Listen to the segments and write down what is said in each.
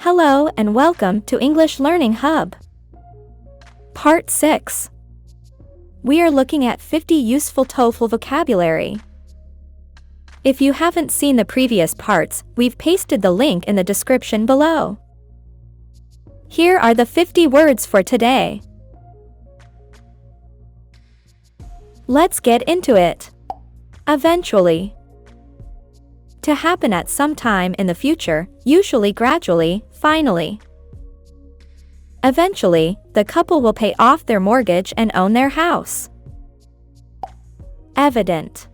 Hello and welcome to English Learning Hub. Part 6. We are looking at 50 useful TOEFL vocabulary. If you haven't seen the previous parts, we've pasted the link in the description below. Here are the 50 words for today. Let's get into it. Eventually. To happen at some time in the future, usually gradually, finally. Eventually, the couple will pay off their mortgage and own their house. Evident.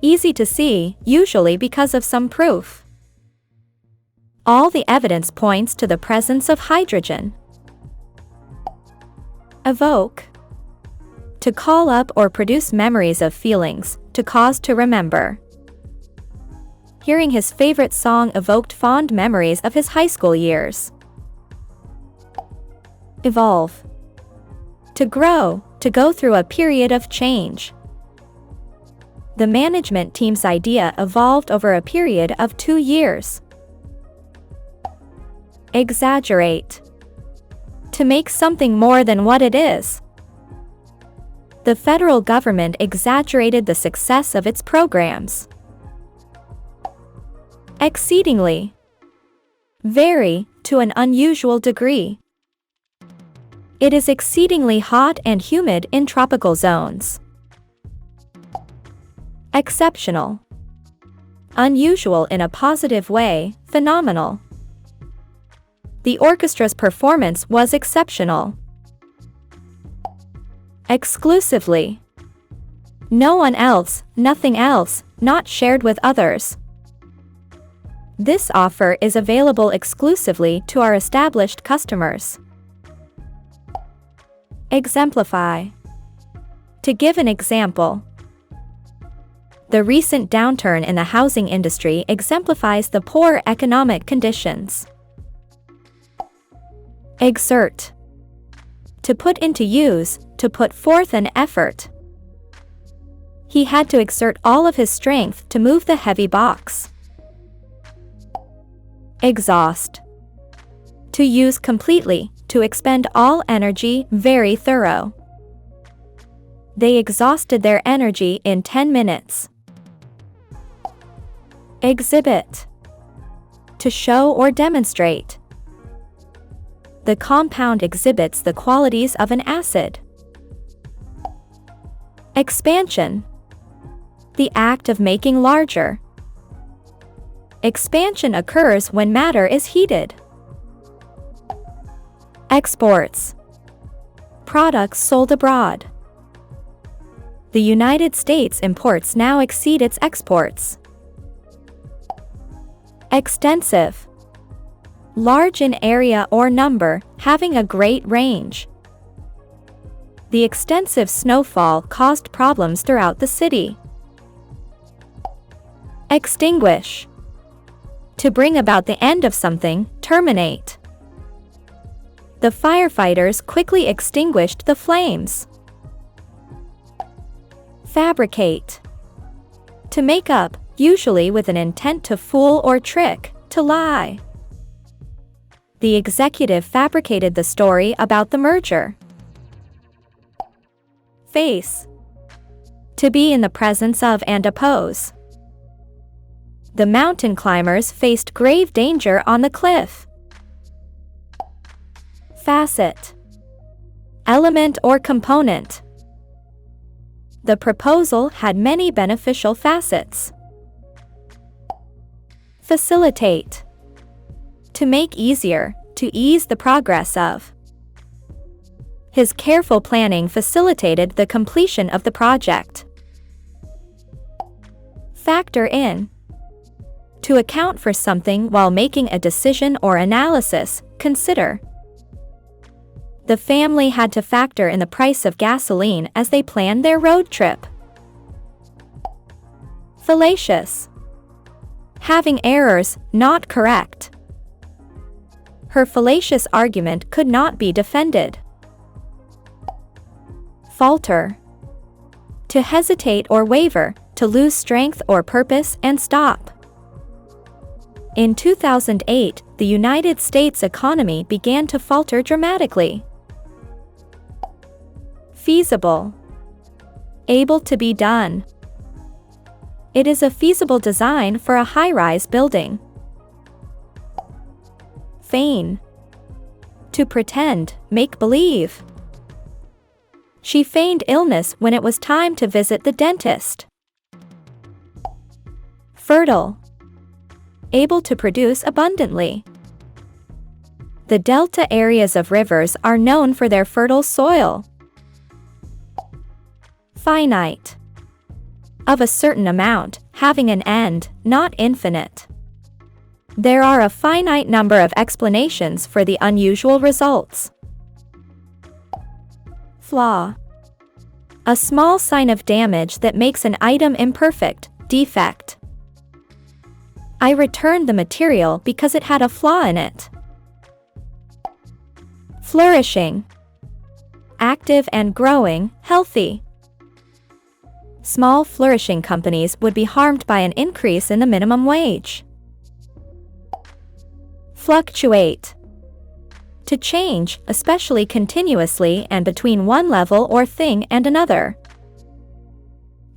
Easy to see, usually because of some proof. All the evidence points to the presence of hydrogen. Evoke. To call up or produce memories of feelings, to cause to remember. Hearing his favorite song evoked fond memories of his high school years. Evolve. To grow, to go through a period of change. The management team's idea evolved over a period of 2 years. Exaggerate. To make something more than what it is. The federal government exaggerated the success of its programs. Exceedingly. Very, to an unusual degree. It is exceedingly hot and humid in tropical zones. Exceptional. Unusual in a positive way, phenomenal. The orchestra's performance was exceptional. Exclusively. No one else, nothing else, not shared with others. This offer is available exclusively to our established customers. Exemplify. To give an example. The recent downturn in the housing industry exemplifies the poor economic conditions. Exert. To put into use, to put forth an effort. He had to exert all of his strength to move the heavy box. Exhaust. To use completely, to expend all energy, very thorough. They exhausted their energy in 10 minutes. Exhibit. To show or demonstrate. The compound exhibits the qualities of an acid. Expansion. The act of making larger. Expansion occurs when matter is heated. Exports. Products sold abroad. The United States imports now exceed its exports. Extensive. Large in area or number, having a great range. The extensive snowfall caused problems throughout the city. Extinguish. To bring about the end of something, terminate. The firefighters quickly extinguished the flames. Fabricate. To make up, usually with an intent to fool or trick, to lie. The executive fabricated the story about the merger. Face. To be in the presence of and oppose. The mountain climbers faced grave danger on the cliff. Facet. Element or component. The proposal had many beneficial facets. Facilitate. To make easier, to ease the progress of. His careful planning facilitated the completion of the project. Factor in. To account for something while making a decision or analysis, consider. The family had to factor in the price of gasoline as they planned their road trip. Fallacious. Having errors, not correct. Her fallacious argument could not be defended. Falter. To hesitate or waver, to lose strength or purpose and stop. In 2008, the United States economy began to falter dramatically. Feasible. Able to be done. It is a feasible design for a high-rise building. Feign. To pretend, make believe. She feigned illness when it was time to visit the dentist. Fertile. Able to produce abundantly. The delta areas of rivers are known for their fertile soil. Finite. Of a certain amount, having an end, not infinite. There are a finite number of explanations for the unusual results. Flaw. A small sign of damage that makes an item imperfect, defect. I returned the material because it had a flaw in it. Flourishing. Active and growing, healthy. Small flourishing companies would be harmed by an increase in the minimum wage. Fluctuate. To change, especially continuously and between one level or thing and another.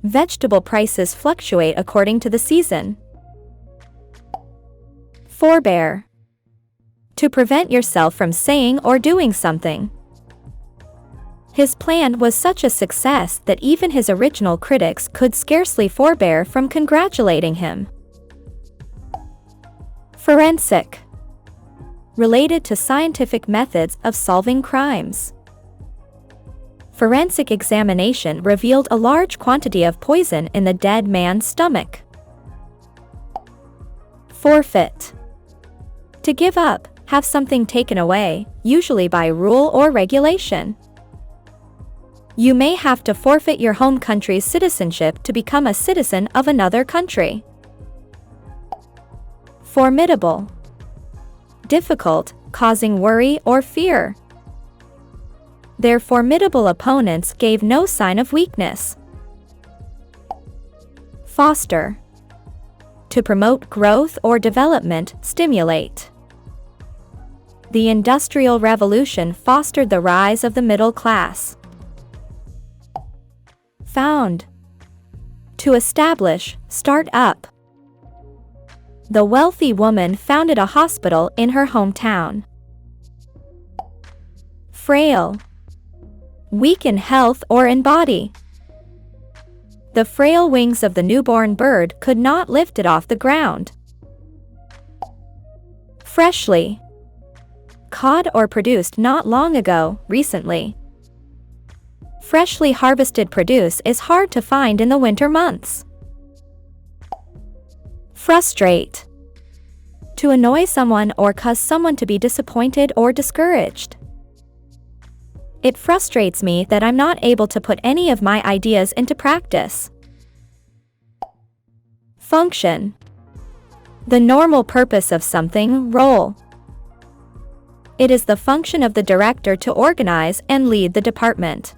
Vegetable prices fluctuate according to the season. Forbear. To prevent yourself from saying or doing something. His plan was such a success that even his original critics could scarcely forbear from congratulating him. Forensic. Related to scientific methods of solving crimes. Forensic examination revealed a large quantity of poison in the dead man's stomach. Forfeit. To give up, have something taken away, usually by rule or regulation. You may have to forfeit your home country's citizenship to become a citizen of another country. Formidable. Difficult, causing worry or fear. Their formidable opponents gave no sign of weakness. Foster. To promote growth or development, stimulate. The Industrial Revolution fostered the rise of the middle class. Found. To establish, start up. The wealthy woman founded a hospital in her hometown. Frail. Weak in health or in body. The frail wings of the newborn bird could not lift it off the ground. Freshly. Caught or produced not long ago, recently. Freshly harvested produce is hard to find in the winter months. Frustrate. To annoy someone or cause someone to be disappointed or discouraged. It frustrates me that I'm not able to put any of my ideas into practice. Function. The normal purpose of something, role. It is the function of the director to organize and lead the department.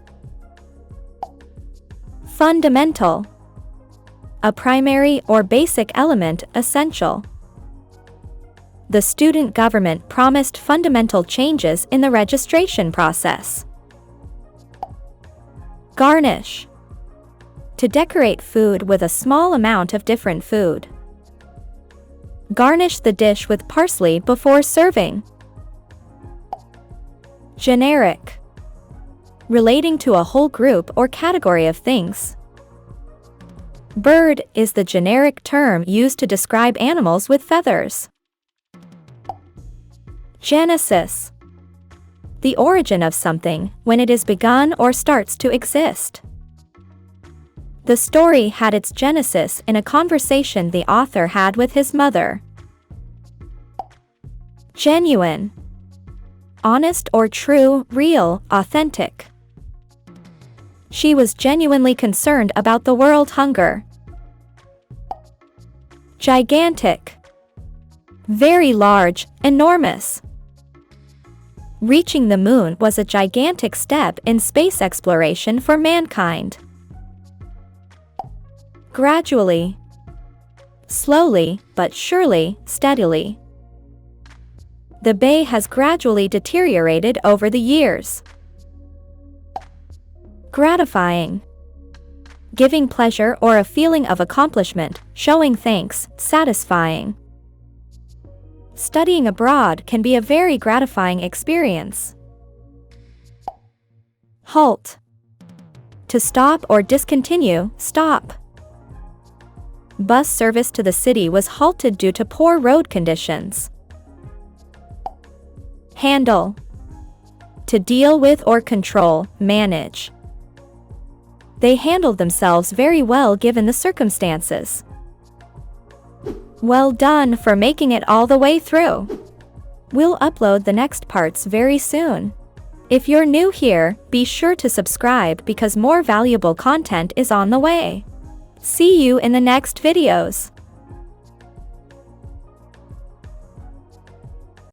Fundamental. A primary or basic element, essential. The student government promised fundamental changes in the registration process. Garnish. To decorate food with a small amount of different food. Garnish the dish with parsley before serving. Generic. Relating to a whole group or category of things. Bird is the generic term used to describe animals with feathers. Genesis. The origin of something, when it is begun or starts to exist. The story had its genesis in a conversation the author had with his mother. Genuine. Honest or true, real, authentic. She was genuinely concerned about the world hunger. Gigantic. Very large, enormous. Reaching the moon was a gigantic step in space exploration for mankind. Gradually. Slowly, but surely, steadily. The bay has gradually deteriorated over the years. Gratifying. Giving pleasure or a feeling of accomplishment, showing thanks, satisfying. Studying abroad can be a very gratifying experience. Halt. To stop or discontinue, stop. Bus service to the city was halted due to poor road conditions. Handle. To deal with or control, manage. They handled themselves very well given the circumstances. Well done for making it all the way through. We'll upload the next parts very soon. If you're new here, be sure to subscribe because more valuable content is on the way. See you in the next videos.